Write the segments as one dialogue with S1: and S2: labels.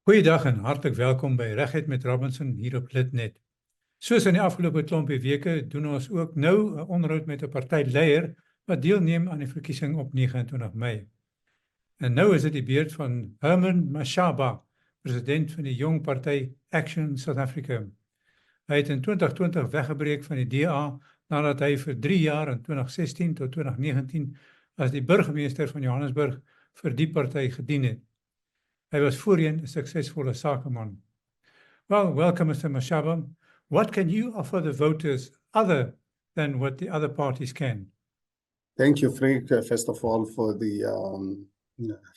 S1: Goeiedag en hartlik welkom by Regheid met Robinson hier op Litnet. Soos in die afgelope klompie weke doen ons ook nou 'n onderhoud met 'n partyleier wat deelneem aan die verkiesing op 29 Mei. En nou is dit die beurt van Herman Mashaba, president van die jong party Action South Africa. Hy het in 2020 weggebreek van die DA nadat hy vir 3 jaar in 2016 tot 2019 as die burgemeester van Johannesburg vir die party gedien het. Hy was voorheen 'n suksesvolle sakeman. Well, welcome, Mr. Mashaba. What can you offer the voters other than what the other parties can?
S2: Thank you, Freek, first of all, for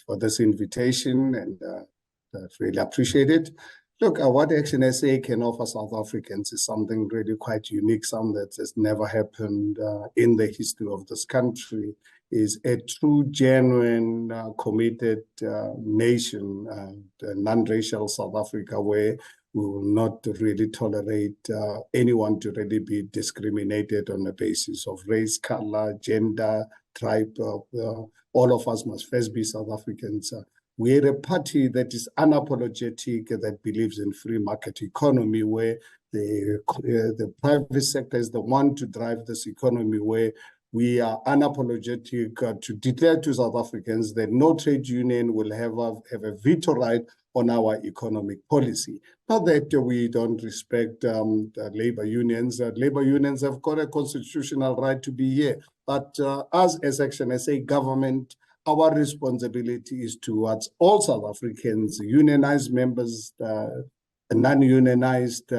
S2: for this invitation, and I really appreciate it. Look, what ActionSA can offer South Africans is something really quite unique, something that has never happened in the history of this country. Is a true, genuine, committed nation, non-racial South Africa, where we will not really tolerate anyone to really be discriminated on the basis of race, color, gender, tribe. All of us must first be South Africans. We're a party that is unapologetic, that believes in free market economy, where the private sector is the one to drive this economy, where we are unapologetic to declare to South Africans that no trade union will have a veto right on our economic policy. Not that we don't respect the labor unions. Labor unions have got a constitutional right to be here. But us as ActionSA government, our responsibility is towards all South Africans, unionized members, non-unionized,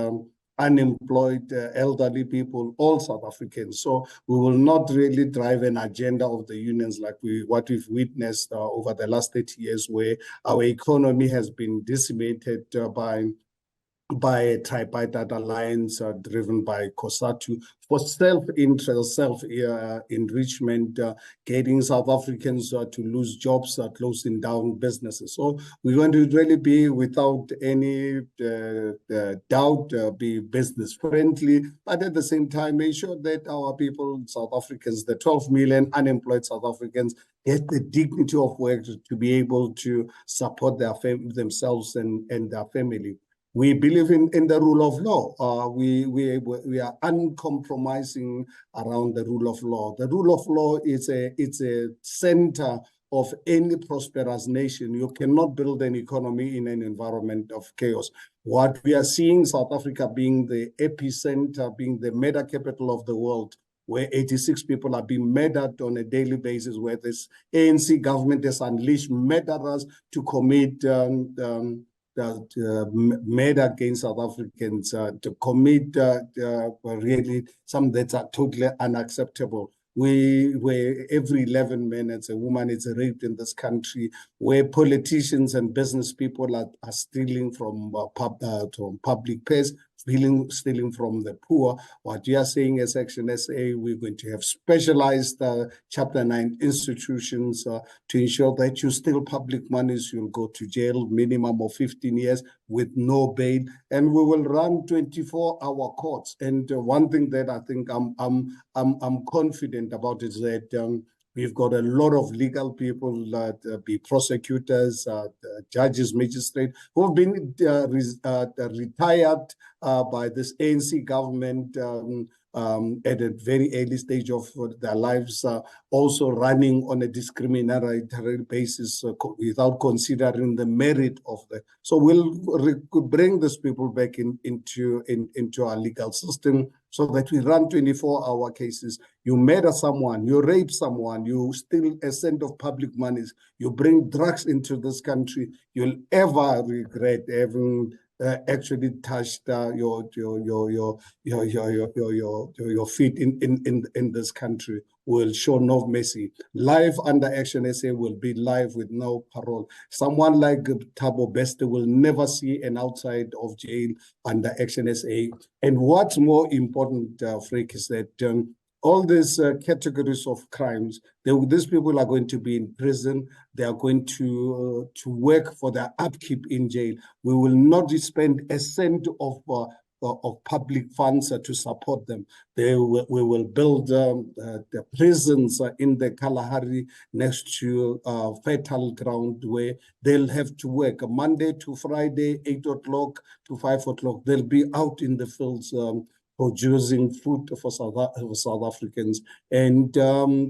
S2: unemployed, elderly people, all South Africans. So we will not really drive an agenda of the unions like what we've witnessed over the last 30 years, where our economy has been decimated by a tripartite alliance driven by COSATU for self-interest, self-enrichment, getting South Africans to lose jobs, closing down businesses. So we're going to really be, without any doubt, be business-friendly, but at the same time, make sure that our people, South Africans, the 12 million unemployed South Africans, get the dignity of work to be able to support themselves and their family. We believe in the rule of law. We are uncompromising around the rule of law. The rule of law is a center of any prosperous nation. You cannot build an economy in an environment of chaos. What we are seeing, South Africa being the epicenter, being the murder capital of the world, where 86 people are being murdered on a daily basis, where this ANC government has unleashed murderers to commit made against South Africans, to commit really something that's totally unacceptable. Where every 11 minutes a woman is raped in this country, where politicians and business people are stealing from public purse, stealing from the poor. What you are saying as ActionSA, we're going to have specialized Chapter 9 institutions to ensure that you steal public monies, you'll go to jail, minimum of 15 years with no bail, and we will run 24-hour courts. And one thing that I think I'm confident about is that we've got a lot of legal people, be prosecutors, judges, magistrates, who have been retired by this ANC government at a very early stage of their lives, also running on a discriminatory basis without considering the merit of the. So we'll bring these people back into our legal system, so that we run 24-hour cases. You murder someone, you rape someone, you steal a cent of public monies, you bring drugs into this country, you'll ever regret having actually touched your feet in this country. Will show no mercy. Life under ActionSA will be life with no parole. Someone like Thabo Bester will never see an outside of jail under ActionSA. And what's more important, Freek, is that all these categories of crimes, these people are going to be in prison. They are going to work for their upkeep in jail. We will not spend a cent of public funds to support them. We will build the prisons in the Kalahari next to fertile ground where they'll have to work Monday to Friday, 8 o'clock to 5 o'clock. They'll be out in the fields producing food for South Africans, and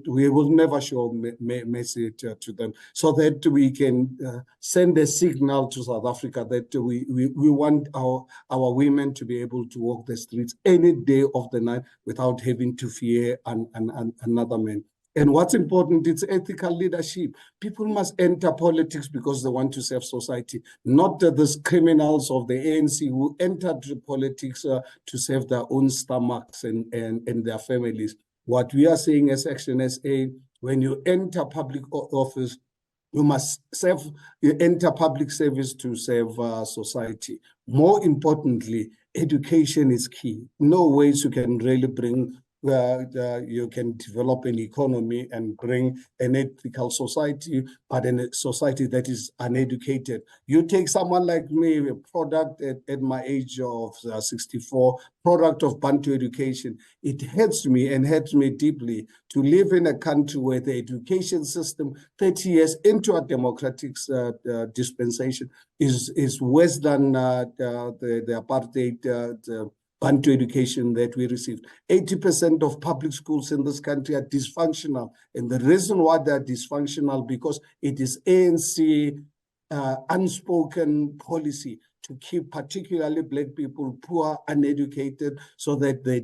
S2: we will never show message to them, so that we can send a signal to South Africa that we want our women to be able to walk the streets any day of the night without having to fear another man. And what's important, it's ethical leadership. People must enter politics because they want to serve society, not these criminals of the ANC who entered politics to serve their own stomachs and their families. What we are saying as ActionSA, when you enter public office, you must enter public service to serve society. More importantly, education is key. No ways you can really bring you can develop an economy and bring an ethical society, but in a society that is uneducated. You take someone like me, a product at my age of 64, product of Bantu education. It hurts me and hurts me deeply to live in a country where the education system 30 years into a democratic dispensation is worse than the apartheid Bantu education that we received. 80% of public schools in this country are dysfunctional. And the reason why they're dysfunctional, because it is ANC unspoken policy to keep particularly Black people poor, uneducated, so that they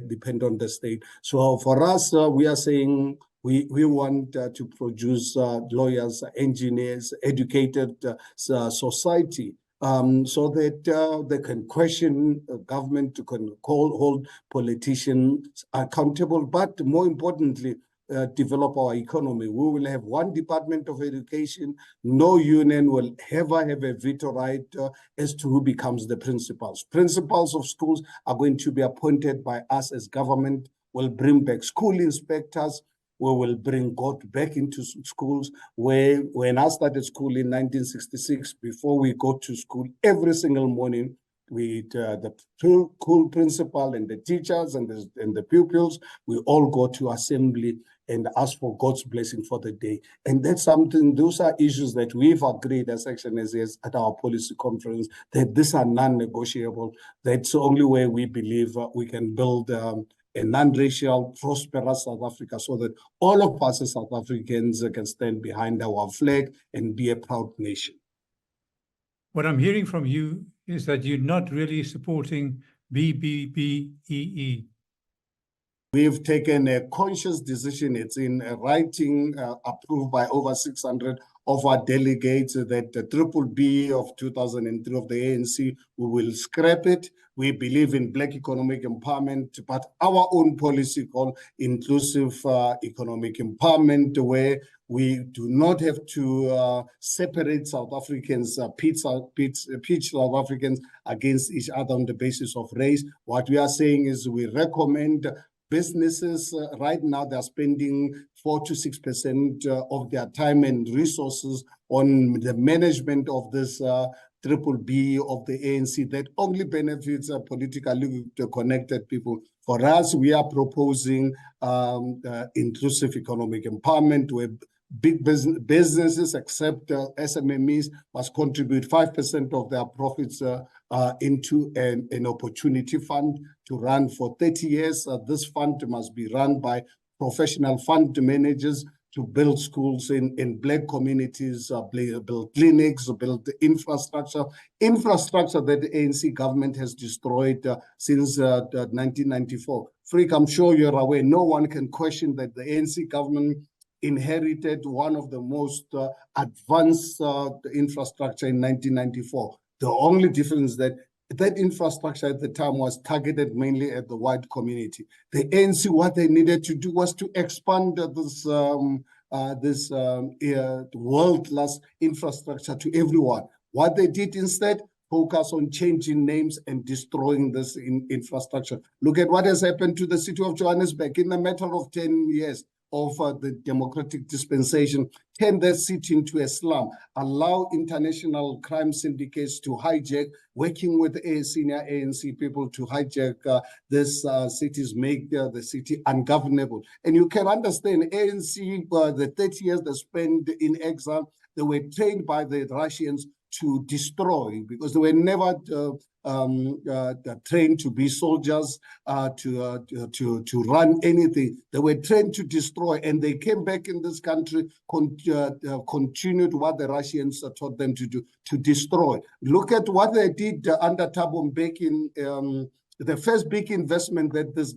S2: depend on the state. So for us, we are saying we want to produce lawyers, engineers, educated society, so that they can question government, to hold politicians accountable, but more importantly, develop our economy. We will have one Department of Education. No union will ever have a veto right as to who becomes the principals. Principals of schools are going to be appointed by us as government. We'll bring back school inspectors. We will bring God back into schools. Where when I started school in 1966, before we go to school every single morning, the school principal and the teachers and the pupils, we all go to assembly and ask for God's blessing for the day. And that's something, those are issues that we've agreed as ActionSA at our policy conference, that these are non-negotiable. That's the only way we believe we can build a non-racial, prosperous South Africa, so that all of us as South Africans can stand behind our flag and be a proud nation.
S1: What I'm hearing from you is that you're not really supporting BBBEE.
S2: We've taken a conscious decision. It's in writing, approved by over 600 of our delegates, that the Triple B of 2003 of the ANC, we will scrap it. We believe in Black economic empowerment, but our own policy called inclusive economic empowerment, where we do not have to separate South Africans, pitch South Africans against each other on the basis of race. What we are saying is we recommend businesses right now, they're spending 4 to 6% of their time and resources on the management of this Triple B of the ANC that only benefits politically connected people. For us, we are proposing inclusive economic empowerment, where big businesses, except SMMEs, must contribute 5% of their profits into an opportunity fund to run for 30 years. This fund must be run by professional fund managers to build schools in Black communities, build clinics, build infrastructure that the ANC government has destroyed since 1994. Freek, I'm sure you're aware, no one can question that the ANC government inherited one of the most advanced infrastructure in 1994. The only difference is that infrastructure at the time was targeted mainly at the white community. The ANC, what they needed to do was to expand this world-class infrastructure to everyone. What they did instead, focus on changing names and destroying this infrastructure. Look at what has happened to the city of Johannesburg in a matter of 10 years. of the democratic dispensation, turn that city into a slum, allow international crime syndicates to hijack, working with senior ANC people to hijack these cities, make the city ungovernable. And you can understand ANC, the 30 years they spent in exile, they were trained by the Russians to destroy, because they were never trained to be soldiers, to run anything. They were trained to destroy, and they came back in this country, continued what the Russians taught them to do, to destroy. Look at what they did under Thabo Mbeki. The first big investment that this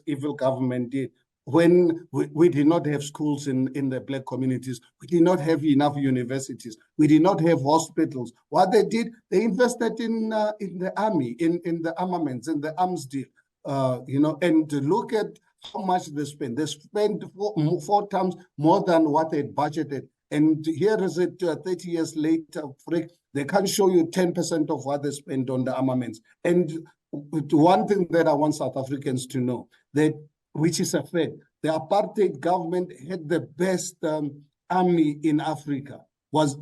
S2: evil government did, when we did not have schools in the Black communities, we did not have enough universities, we did not have hospitals. What they did, they invested in the army, in the armaments, in the arms deal, and look at how much they spent. They spent four times more than what they budgeted. And here is it, 30 years later, they can't show you 10% of what they spent on the armaments. And one thing that I want South Africans to know, that which is a fact, the apartheid government had the best army in Africa.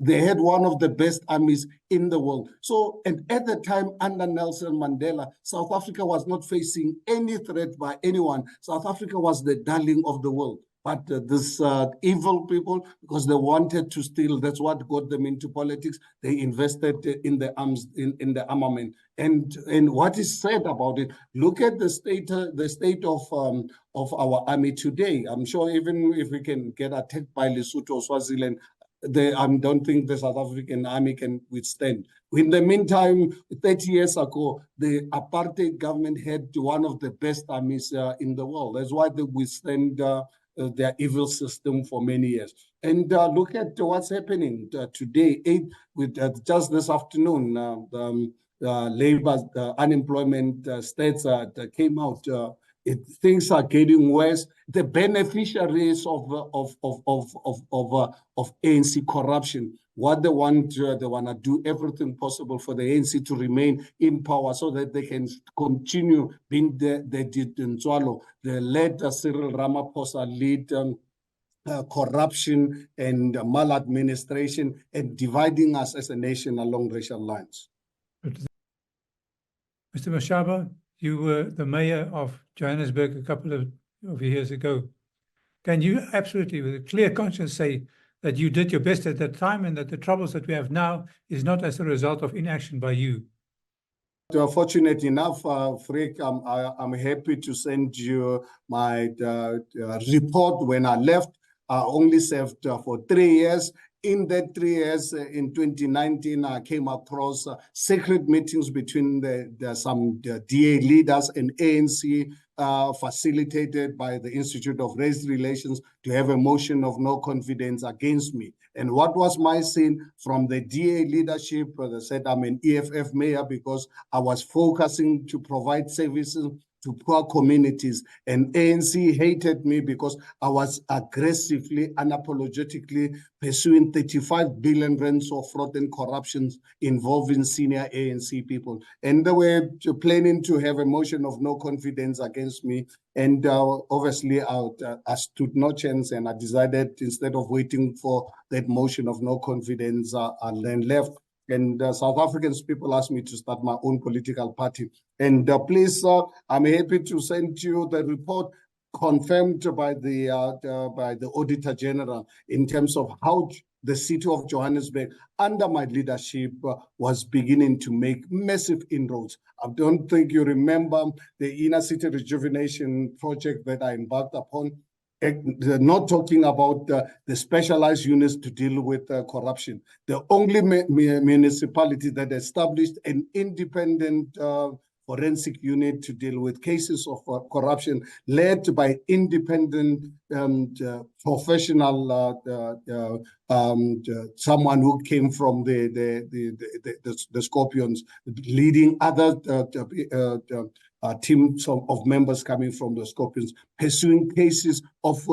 S2: They had one of the best armies in the world. So, and at the time under Nelson Mandela, South Africa was not facing any threat by anyone. South Africa was the darling of the world. But this evil people, because they wanted to steal, that's what got them into politics. They invested in the arms, in the armament. And what is said about it, look at the state of our army today. I'm sure even if we can get attacked by Lesotho or Swaziland, I don't think the South African army can withstand. In the meantime, 30 years ago, the apartheid government had one of the best armies in the world. That's why they withstand their evil system for many years. And look at what's happening today. Just this afternoon, labor unemployment stats that came out. Things are getting worse. The beneficiaries of ANC corruption, what they want to do everything possible for the ANC to remain in power so that they can continue being they did in Tswalo. They led Cyril Ramaphosa lead corruption and maladministration and dividing us as a nation along racial lines.
S1: Mr. Mashaba, you were the mayor of Johannesburg a couple of years ago. Can you absolutely, with a clear conscience, say that you did your best at that time and that the troubles that we have now is not as a result of inaction by you?
S2: Fortunate enough, Freek, I'm happy to send you my report. When I left, I only served for 3 years. In that 3 years, in 2019, I came across secret meetings between some DA leaders and ANC, facilitated by the Institute of Race Relations, to have a motion of no confidence against me. And what was my sin from the DA leadership? They said I'm an EFF mayor because I was focusing to provide services to poor communities, and ANC hated me because I was aggressively, unapologetically pursuing 35 billion rands of fraud and corruption involving senior ANC people. And they were planning to have a motion of no confidence against me. And obviously, I stood no chance, and I decided, instead of waiting for that motion of no confidence, I then left. And South Africans people asked me to start my own political party. And please, I'm happy to send you the report confirmed by the Auditor General in terms of how the city of Johannesburg, under my leadership, was beginning to make massive inroads. I don't think you remember the inner city rejuvenation project that I embarked upon. Not talking about the specialized units to deal with corruption. The only municipality that established an independent forensic unit to deal with cases of corruption, led by independent professional, someone who came from the Scorpions, leading other teams of members coming from the Scorpions, pursuing cases of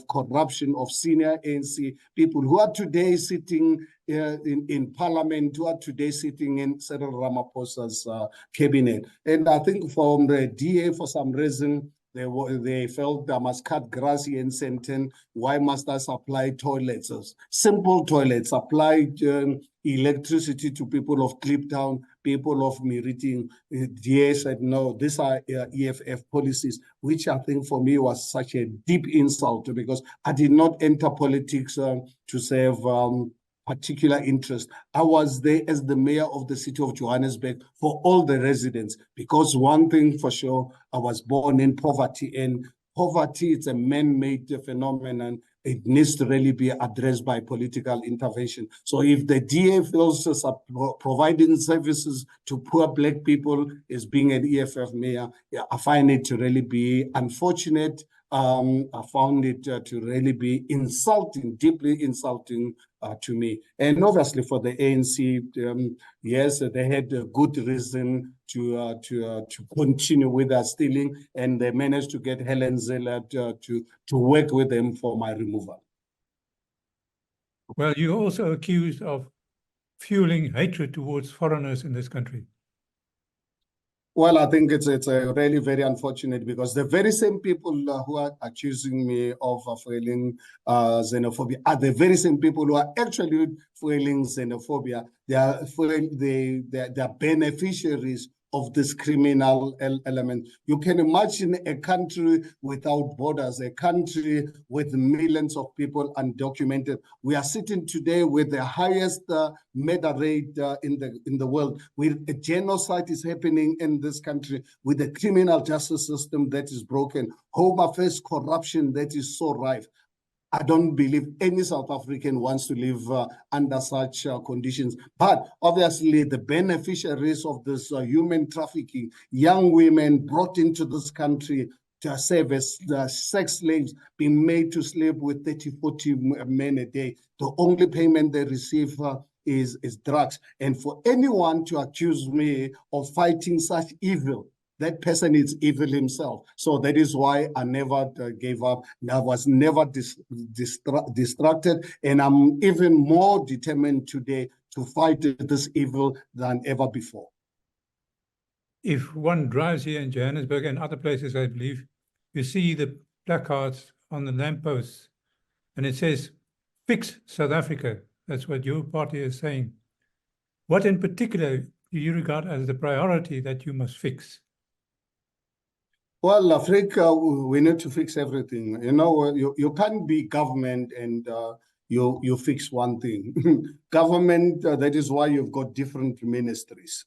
S2: corruption of senior ANC people who are today sitting in Parliament, who are today sitting in Cyril Ramaphosa's cabinet. And I think from the DA, for some reason, They felt I must cut grass here in Sandton. Why must I supply toilets? Simple toilets, supply electricity to people of Kliptown, people of Meriting. DA said, no, these are EFF policies, which I think for me was such a deep insult, because I did not enter politics to serve particular interest. I was there as the mayor of the city of Johannesburg for all the residents, because one thing for sure, I was born in poverty, and poverty is a man-made phenomenon. It needs to really be addressed by political intervention. So if the DA feels providing services to poor Black people as being an EFF mayor, I find it to really be unfortunate. I found it to really be insulting, deeply insulting to me. And obviously for the ANC, yes, they had a good reason to continue with their stealing, and they managed to get Helen Zeller to work with them for my removal.
S1: Well, you're also accused of fueling hatred towards foreigners in this country.
S2: Well, I think it's really very unfortunate, because the very same people who are accusing me of fueling xenophobia are the very same people who are actually fueling xenophobia. They are beneficiaries of this criminal element. You can imagine a country without borders, a country with millions of people undocumented. We are sitting today with the highest murder rate in the world. With a genocide is happening in this country, with a criminal justice system that is broken, home affairs corruption that is so rife. I don't believe any South African wants to live under such conditions. But obviously, the beneficiaries of this human trafficking, young women brought into this country to serve as sex slaves, being made to sleep with 30, 40 men a day. The only payment they receive is drugs. And for anyone to accuse me of fighting such evil, that person is evil himself. So that is why I never gave up. I was never distracted. And I'm even more determined today to fight this evil than ever before.
S1: If one drives here in Johannesburg and other places, I believe, you see the placards on the lampposts, and it says, "Fix South Africa." That's what your party is saying. What in particular do you regard as the priority that you must fix?
S2: Well, Freek, we need to fix everything. You know, you can't be government and you fix one thing. Government, that is why you've got different ministries.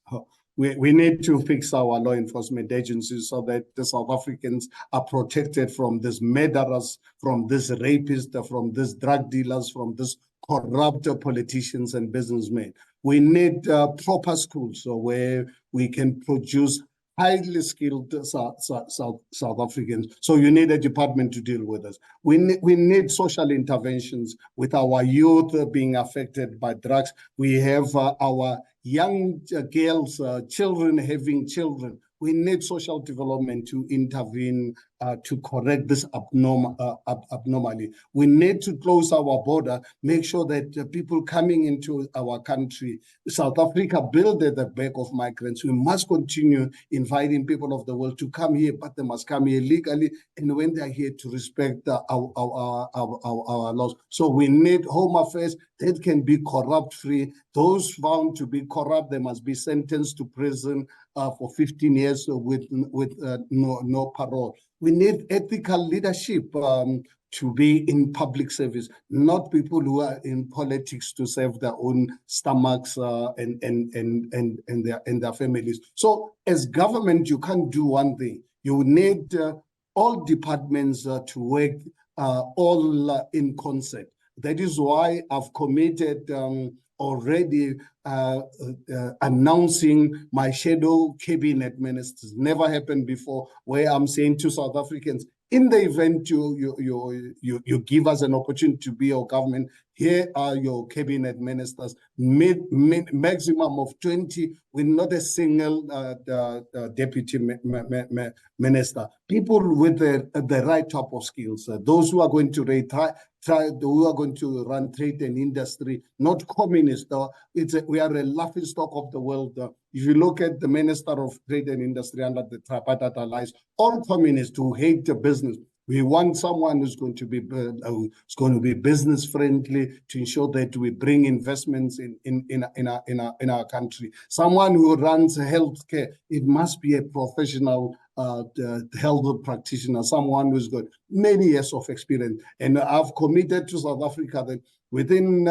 S2: We need to fix our law enforcement agencies so that the South Africans are protected from these murderers, from these rapists, from these drug dealers, from these corrupt politicians and businessmen. We need proper schools where we can produce highly skilled South Africans. So you need a department to deal with us. We need social interventions with our youth being affected by drugs. We have our young girls, children having children. We need social development to intervene to correct this abnormality. We need to close our border, make sure that people coming into our country, South Africa, build at the back of migrants. We must continue inviting people of the world to come here, but they must come here legally, and when they're here, to respect our laws. So we need home affairs that can be corrupt-free. Those found to be corrupt, they must be sentenced to prison for 15 years with no parole. We need ethical leadership to be in public service, not people who are in politics to serve their own stomachs and their families. So as government, you can't do one thing. You need all departments to work all in concert. That is why I've committed already announcing my shadow cabinet ministers. Never happened before, where I'm saying to South Africans, in the event you give us an opportunity to be your government, Here are your cabinet ministers, maximum of 20, with not a single deputy minister. People with the right type of skills, those who are going to who are going to run trade and industry, not communists. We are a laughing stock of the world. If you look at the Minister of Trade and Industry under the Tripartite Alliance, all communists who hate the business. We want someone who's going to be business friendly, to ensure that we bring investments in our country. Someone who runs healthcare, it must be a professional health practitioner, someone who's got many years of experience. And I've committed to South Africa that within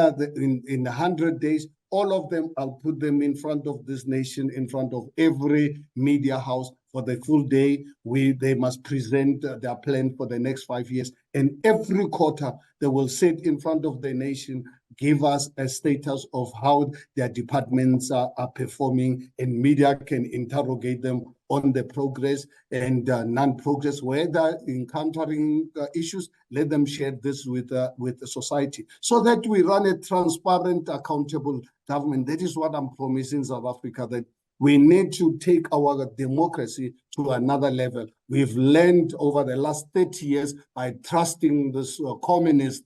S2: in 100 days, all of them, I'll put them in front of this nation, in front of every media house for the full day. They must present their plan for the next 5 years. And every quarter, they will sit in front of the nation, give us a status of how their departments are performing, and media can interrogate them on the progress and non-progress. Where they're encountering issues, let them share this with the society, so that we run a transparent, accountable government. That is what I'm promising South Africa, that we need to take our democracy to another level. We've learned over the last 30 years by trusting this communist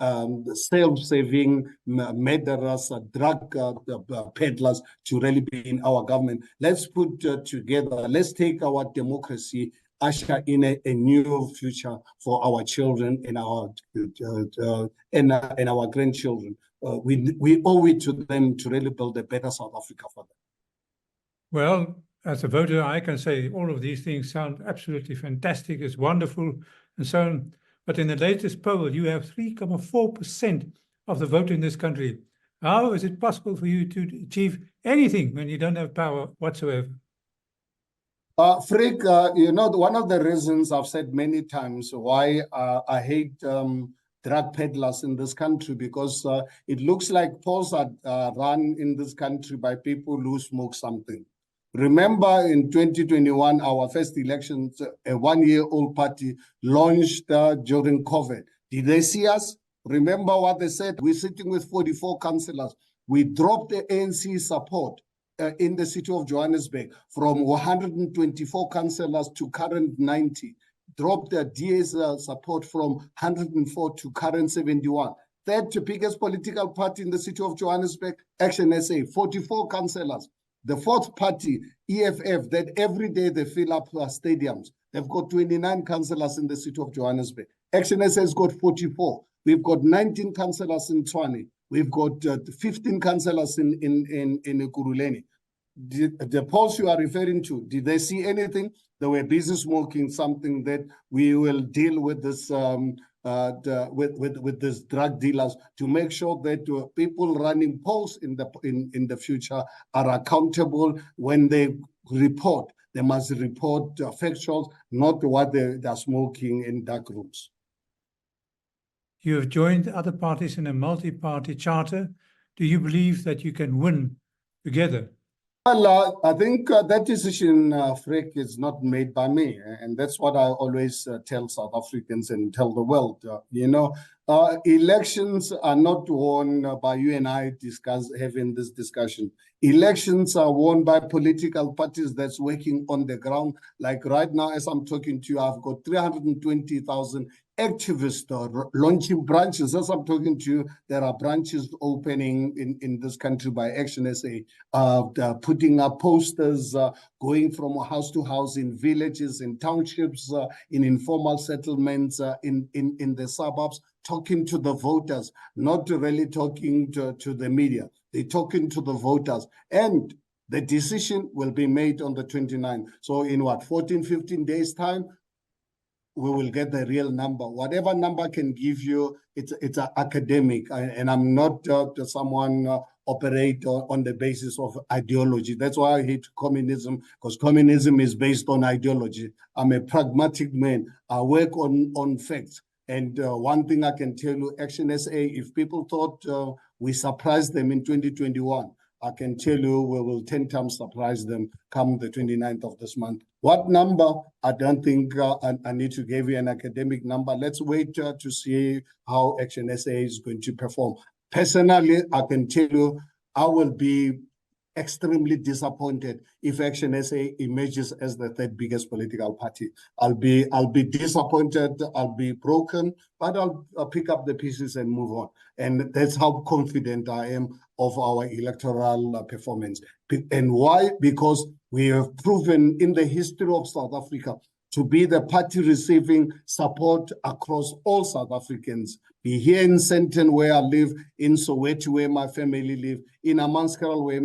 S2: self-saving murderers, drug peddlers to really be in our government. Let's put together, let's take our democracy, usher in a new future for our children and our grandchildren. We owe it to them to really build a better South Africa for them.
S1: Well, as a voter, I can say all of these things sound absolutely fantastic. It's wonderful and so on. But in the latest poll, you have 3.4% of the vote in this country. How is it possible for you to achieve anything when you don't have power whatsoever?
S2: Freek, one of the reasons I've said many times why I hate drug peddlers in this country, because it looks like polls are run in this country by people who smoke something. Remember, in 2021, our first elections, a one-year-old party launched during COVID. Did they see us? Remember what they said? We're sitting with 44 councillors. We dropped the ANC support in the city of Johannesburg from 124 councillors to current 90. Dropped the DA's support from 104 to current 71. Third biggest political party in the city of Johannesburg, ActionSA, 44 councillors. The fourth party, EFF, that every day they fill up stadiums. They've got 29 councillors in the city of Johannesburg. ActionSA has got 44. We've got 19 councillors in Tshwane. We've got 15 councillors in Kuruleni. The polls you are referring to, did they see anything? They were busy smoking something that we will deal with this with these drug dealers to make sure that people running polls in the future are accountable. When they report, they must report factuals, not what they're smoking in dark rooms.
S1: You have joined other parties in a multi-party charter. Do you believe that you can win together?
S2: Well, I think that decision, Freek, is not made by me. And that's what I always tell South Africans and tell the world. Elections are not won by you and I having this discussion. Elections are won by political parties that's working on the ground. Like right now, as I'm talking to you, I've got 320,000 activists launching branches. As I'm talking to you, there are branches opening in this country by ActionSA, putting up posters, going from house to house in villages, in townships, in informal settlements, in the suburbs, talking to the voters, not really talking to the media. They're talking to the voters. And the decision will be made on the 29th. So in 14, 15 days' time, we will get the real number. Whatever number can give you, it's academic. And I'm not someone operate on the basis of ideology. That's why I hate communism, because communism is based on ideology. I'm a pragmatic man. I work on facts. And one thing I can tell you, ActionSA, if people thought we surprised them in 2021, I can tell you we will 10 times surprise them come the 29th of this month. What number? I don't think I need to give you an academic number. Let's wait to see how ActionSA is going to perform. Personally, I can tell you I will be extremely disappointed if ActionSA emerges as the third biggest political party. I'll be disappointed, I'll be broken, but I'll pick up the pieces and move on. And that's how confident I am of our electoral performance. And why? Because we have proven in the history of South Africa to be the party receiving support across all South Africans, be here in Sandton where I live, in Soweto where my family live, in Amanskral where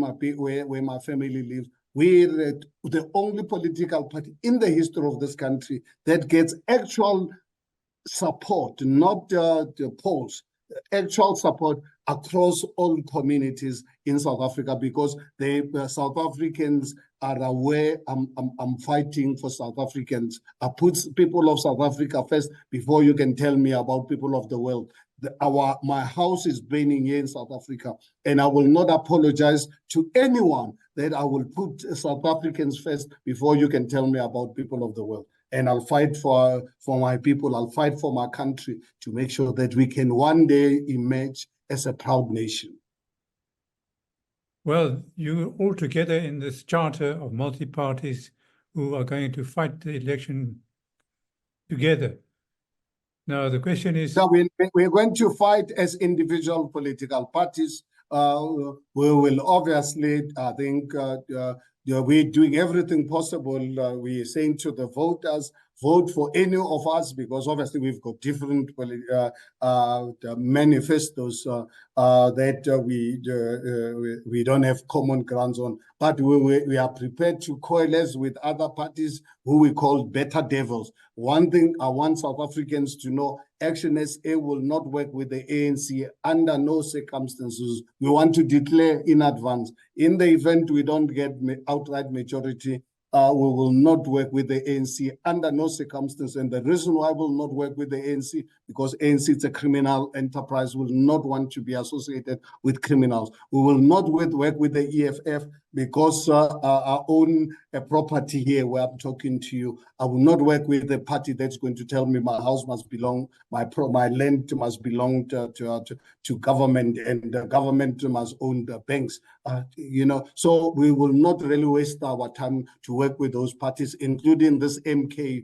S2: my family lives. We're the only political party in the history of this country that gets actual support, not the polls, actual support across all communities in South Africa, because the South Africans are aware I'm fighting for South Africans. I put people of South Africa first before you can tell me about people of the world. My house is burning here in South Africa, and I will not apologize to anyone that I will put South Africans first before you can tell me about people of the world. And I'll fight for my people. I'll fight for my country to make sure that we can one day emerge as a proud nation.
S1: Well, you're all together in this charter of multi-parties who are going to fight the election together. Now, the question is...
S2: So we're going to fight as individual political parties. We will obviously, I think, we're doing everything possible. We're saying to the voters, vote for any of us, because obviously we've got different manifestos that we don't have common grounds on. But we are prepared to coalesce with other parties who we call better devils. One thing I want South Africans to know, ActionSA will not work with the ANC under no circumstances. We want to declare in advance. In the event we don't get outright majority, we will not work with the ANC under no circumstance. And the reason why we will not work with the ANC, because ANC is a criminal enterprise, will not want to be associated with criminals. We will not work with the EFF because I own a property here where I'm talking to you. I will not work with a party that's going to tell me my house must belong, my land must belong to government, and the government must own the banks. So we will not really waste our time to work with those parties, including this MK.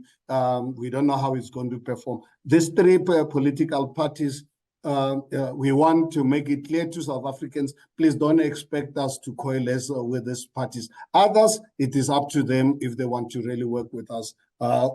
S2: We don't know how it's going to perform. These three political parties, we want to make it clear to South Africans, please don't expect us to coalesce with these parties. Others, it is up to them if they want to really work with us.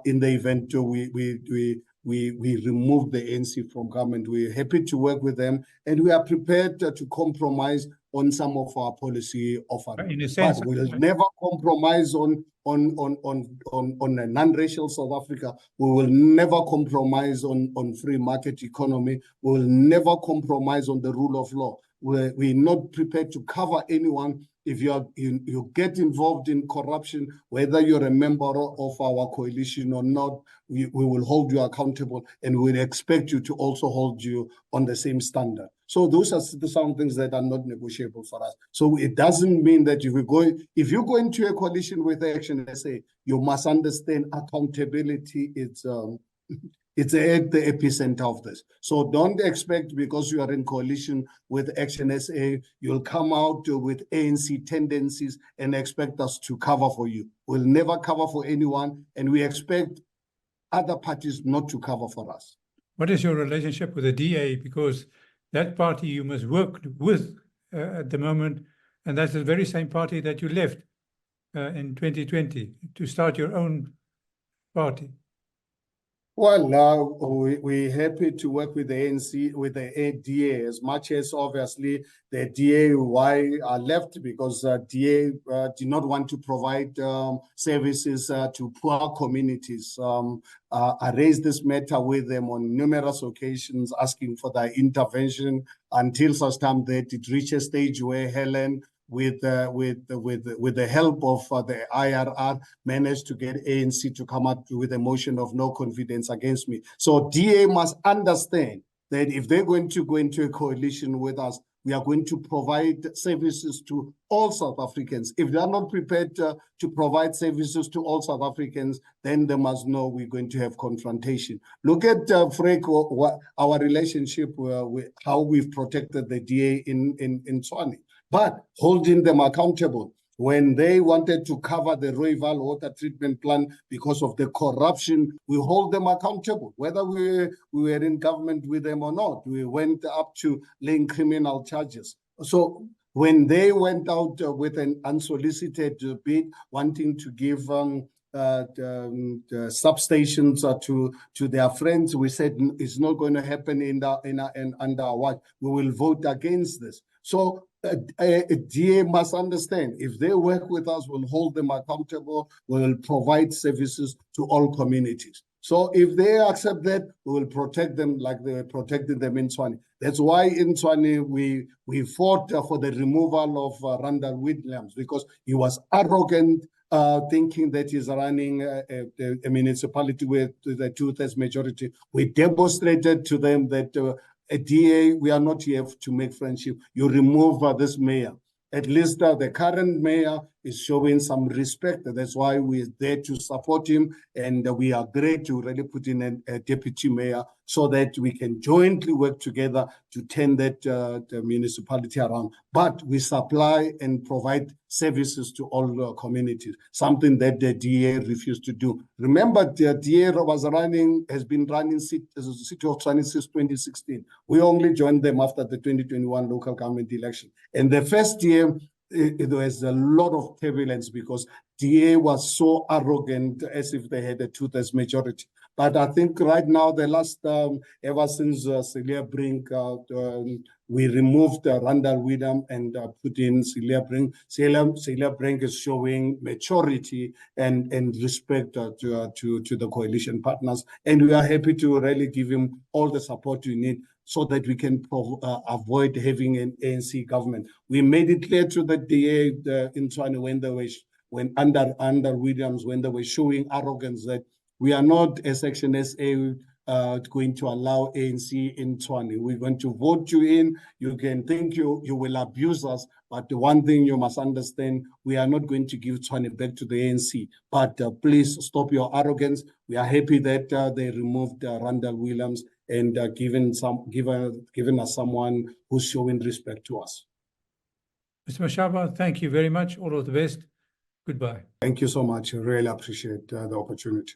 S2: In the event we remove the ANC from government, we're happy to work with them, and we are prepared to compromise on some of our policy offerings.
S1: In a sense,
S2: but we'll never compromise on a non-racial South Africa. We will never compromise on free market economy. We will never compromise on the rule of law. We're not prepared to cover anyone. If you get involved in corruption, whether you're a member of our coalition or not, we will hold you accountable, and we'll expect you to also hold you on the same standard. So those are some things that are not negotiable for us. So it doesn't mean that if you go into a coalition with ActionSA, you must understand accountability. It's at the epicenter of this. So don't expect, because you are in coalition with ActionSA, you'll come out with ANC tendencies and expect us to cover for you. We'll never cover for anyone, and we expect other parties not to cover for us.
S1: What is your relationship with the DA? Because that party you must work with at the moment, and that's the very same party that you left in 2020 to start your own party.
S2: Well, we're happy to work with the ANC, with the DA, as much as obviously the DA, why I left, because DA did not want to provide services to poor communities. I raised this matter with them on numerous occasions, asking for their intervention until such time that it reached a stage where Helen, with the help of the IRR, managed to get ANC to come up with a motion of no confidence against me. So DA must understand that if they're going to go into a coalition with us, we are going to provide services to all South Africans. If they are not prepared to provide services to all South Africans, then they must know we're going to have confrontation. Look at Freek, our relationship with how we've protected the DA in Tshwane, but holding them accountable. When they wanted to cover the Rooiwal water treatment plant because of the corruption, we hold them accountable. Whether we were in government with them or not, we went up to laying criminal charges. So when they went out with an unsolicited bid, wanting to give substations to their friends, we said it's not going to happen under our watch. We will vote against this. So a DA must understand, if they work with us, we'll hold them accountable, we'll provide services to all communities. So if they accept that, we will protect them like they were protecting them in Tshwane. That's why in Tshwane, we fought for the removal of Randall Williams, because he was arrogant, thinking that he's running a municipality with the 2/3 majority. We demonstrated to them that a DA, we are not here to make friendship. You remove this mayor. At least the current mayor is showing some respect. That's why we're there to support him. And we are great to really put in a deputy mayor so that we can jointly work together to turn that the municipality around. But we supply and provide services to all communities, something that the DA refused to do. Remember, the DA has been running the city of Tshwane since 2016. We only joined them after the 2021 local government election. And the first year, there was a lot of turbulence because DA was so arrogant, as if they had a 2/3 majority. But I think right now, the last, ever since Celia Brink, we removed Randall Williams and put in Celia Brink. Celia Brink is showing maturity and respect to the coalition partners. And we are happy to really give him all the support we need so that we can avoid having an ANC government. We made it clear to the DA in Tshwane when under Williams, when they were showing arrogance, that we are not, as ActionSA, going to allow ANC in Tshwane. We're going to vote you in. You can think you will abuse us, but the one thing you must understand, we are not going to give Tshwane back to the ANC. But please stop your arrogance. We are happy that they removed Randall Williams and given us someone who's showing respect to us.
S1: Mr. Mashaba, thank you very much. All of the best. Goodbye.
S2: Thank you so much. I really appreciate the opportunity.